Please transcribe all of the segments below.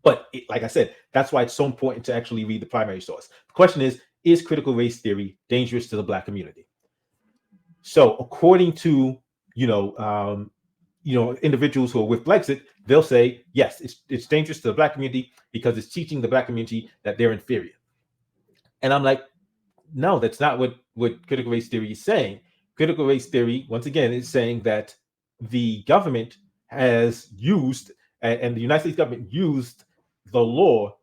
But like I said, that's why it's so important to actually read the primary source. The question is critical race theory dangerous to the Black community? So according to you know um, individuals who are with Brexit, they'll say yes, it's dangerous to the Black community because it's teaching the Black community that they're inferior. And I'm like, no, that's not what critical race theory is saying. Critical race theory, once again, is saying that the government has used, and the United States government used the law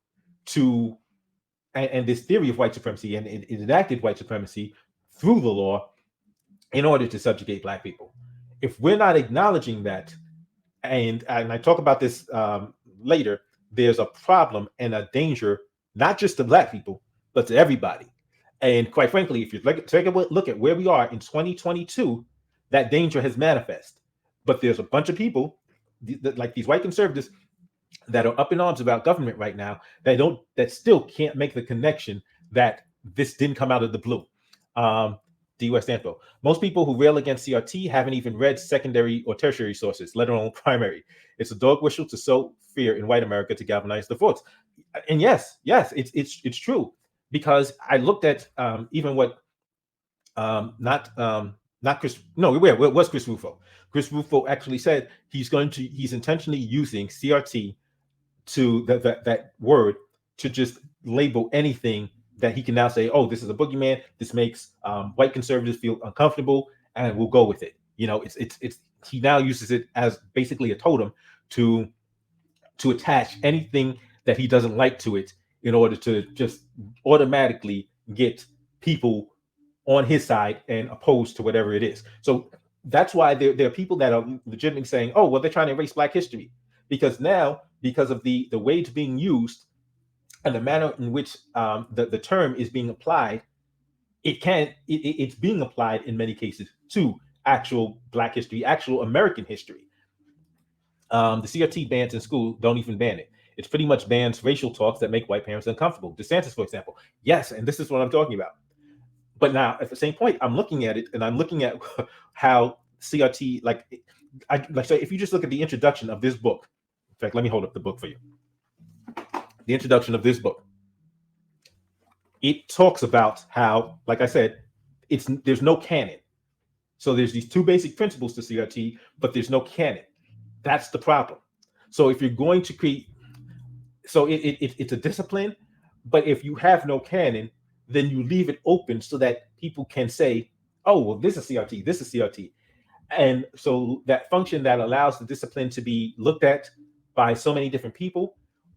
to, and this theory of white supremacy, and it enacted white supremacy through the law in order to subjugate Black people. If we're not acknowledging that, and I talk about this later, there's a problem and a danger, not just to Black people, but to everybody. And quite frankly, if you take a look at where we are in 2022, that danger has manifested. But there's a bunch of people, like these white conservatives, that are up in arms about government right now that still can't make the connection that this didn't come out of the blue. DUS Stanford. Most people who rail against CRT haven't even read secondary or tertiary sources, let alone primary. It's a dog whistle to sow fear in white America to galvanize the votes. And yes, it's true, because I looked at even what not Chris, no, where it was Chris Rufo. Chris Rufo actually said he's intentionally using CRT to that word to just label anything that he can now say, oh, this is a boogeyman. This makes white conservatives feel uncomfortable, and we'll go with it. It's he now uses it as basically a totem to attach anything that he doesn't like to it in order to just automatically get people on his side and opposed to whatever it is. So that's why there are people that are legitimately saying, oh, well, they're trying to erase Black history, because now, because of the way it's being used and the manner in which the term is being applied, it's being applied in many cases to actual Black history, actual American history. The CRT bans in school don't even ban it. It's pretty much bans racial talks that make white parents uncomfortable. DeSantis, for example. Yes, and this is what I'm talking about. But now, at the same point, I'm looking at it, and I'm looking at how CRT, say, if you just look at the introduction of this book. In fact, let me hold up the book for you. The introduction of this book. It talks about how, like I said, there's no canon. So there's these two basic principles to CRT, but there's no canon. That's the problem. So if you're going to create, so it's a discipline, but if you have no canon, then you leave it open so that people can say, oh, well, this is CRT, this is CRT. And so that function that allows the discipline to be looked at by so many different people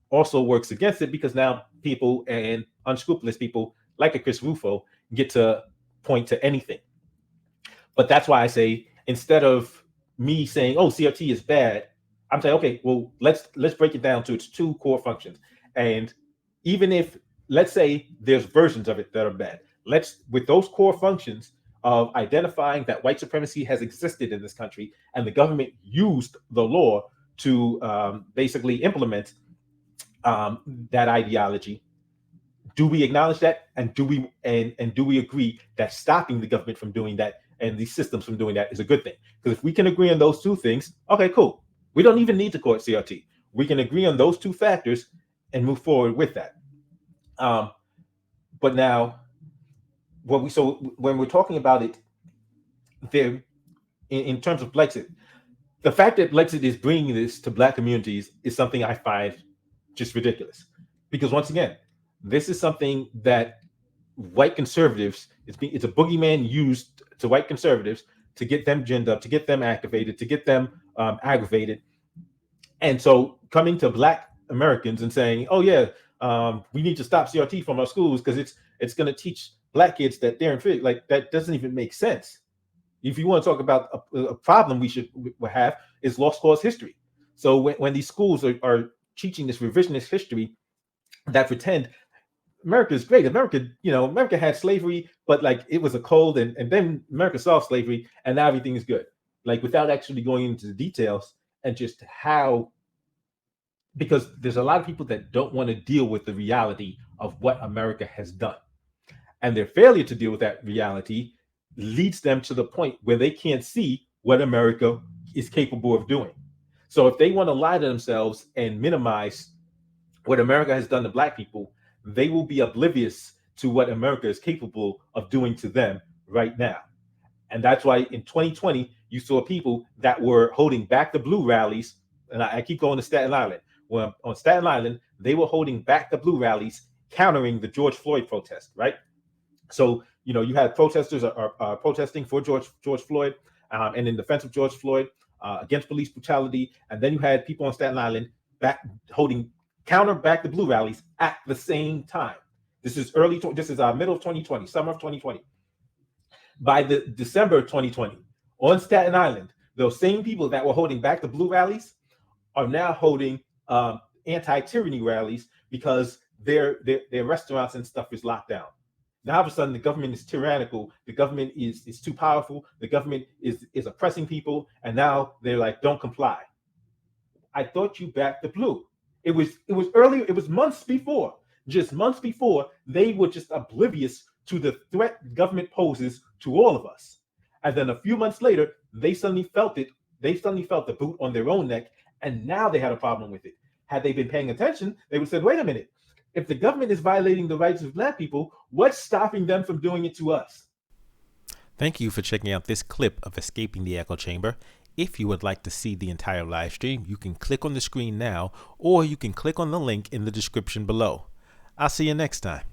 also works against it, because now people and unscrupulous people like a Chris Rufo get to point to anything. But that's why I say, instead of me saying, oh, CRT is bad, I'm saying, okay, well, let's break it down to its two core functions. And even if, let's say, there's versions of it that are bad, with those core functions of identifying that white supremacy has existed in this country and the government used the law to basically implement that ideology, do we acknowledge that, and do we agree that stopping the government from doing that and these systems from doing that is a good thing? Because if we can agree on those two things, okay, cool. We don't even need to call it CRT. We can agree on those two factors and move forward with that. But now, when we're talking about it, there, in terms of Brexit, the fact that Brexit is bringing this to Black communities is something I find just ridiculous. Because once again, this is something that white conservatives, it's a boogeyman used to white conservatives to get them ginned up, to get them activated, to get them aggravated. And so coming to Black Americans and saying, oh yeah, we need to stop CRT from our schools because it's going to teach Black kids that they're inferior, like that doesn't even make sense. If you want to talk about a problem we should have, is lost cause history. So when these schools are teaching this revisionist history that pretend America is great. America had slavery, but like it was a cold, and then America solved slavery, and now everything is good. Like without actually going into the details and just how, because there's a lot of people that don't want to deal with the reality of what America has done. And their failure to deal with that reality leads them to the point where they can't see what America is capable of doing. So if they want to lie to themselves and minimize what America has done to black people, they will be oblivious to what America is capable of doing to them right now. And that's why in 2020, you saw people that were holding back the blue rallies. And I keep going to Staten Island. Well, on Staten Island, they were holding back the blue rallies, countering the George Floyd protest, right? So, you had protesters are protesting for George Floyd and in defense of George Floyd, against police brutality. And then you had people on Staten Island counter back the blue rallies at the same time. This is middle of 2020, summer of 2020. By the December of 2020, on Staten Island, those same people that were holding back the blue rallies are now holding anti-tyranny rallies because their restaurants and stuff is locked down. Now all of a sudden the government is tyrannical, the government is too powerful, the government is oppressing people, and now they're like, don't comply. I thought you backed the blue. It was earlier, it was just months before, they were just oblivious to the threat government poses to all of us. And then a few months later, they suddenly felt it. They suddenly felt the boot on their own neck, and now they had a problem with it. Had they been paying attention, they would have said, wait a minute, if the government is violating the rights of black people, what's stopping them from doing it to us? Thank you for checking out this clip of Escaping the Echo Chamber. If you would like to see the entire live stream, you can click on the screen now, or you can click on the link in the description below. I'll see you next time.